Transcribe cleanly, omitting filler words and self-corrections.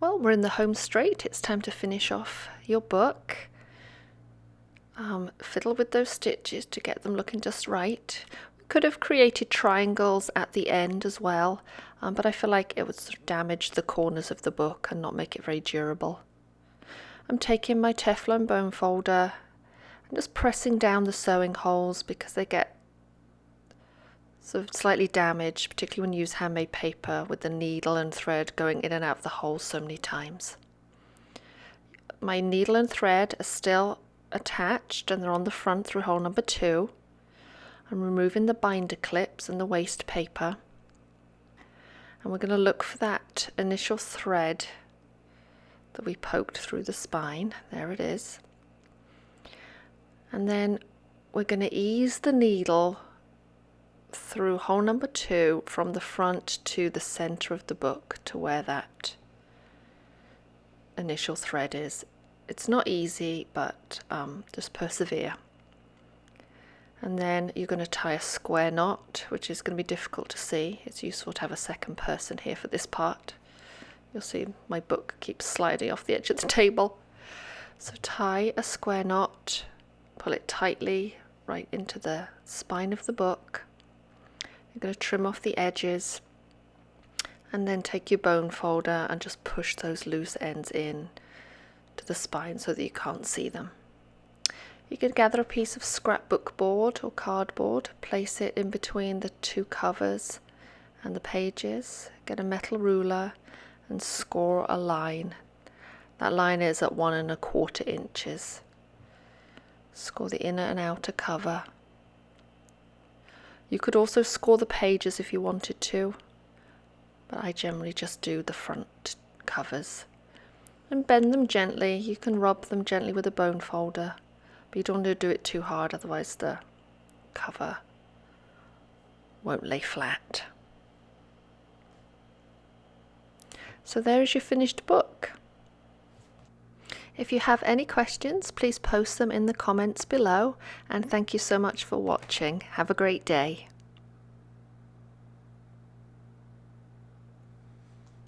Well, we're in the home straight. It's time to finish off your book. Fiddle with those stitches to get them looking just right. We could have created triangles at the end as well, but I feel like it would sort of damage the corners of the book and not make it very durable. I'm taking my Teflon bone folder and just pressing down the sewing holes because they get sort of slightly damaged, particularly when you use handmade paper with the needle and thread going in and out of the holes so many times. My needle and thread are still attached and they're on the front through hole number 2. I'm removing the binder clips and the waste paper, and we're going to look for that initial thread that we poked through the spine. There it is. And then we're going to ease the needle through hole number 2 from the front to the center of the book to where that initial thread is. It's not easy, but just persevere. And then you're going to tie a square knot, which is going to be difficult to see. It's useful to have a second person here for this part. You'll see my book keeps sliding off the edge of the table. So tie a square knot, pull it tightly right into the spine of the book. You're going to trim off the edges and then take your bone folder and just push those loose ends in to the spine so that you can't see them. You can gather a piece of scrapbook board or cardboard, place it in between the 2 covers and the pages, get a metal ruler and score a line. That line is at 1¼ inches. Score the inner and outer cover. You could also score the pages if you wanted to, but I generally just do the front covers. And bend them gently. You can rub them gently with a bone folder, but you don't want to do it too hard, otherwise the cover won't lay flat. So there is your finished book. If you have any questions, please post them in the comments below, and thank you so much for watching. Have a great day.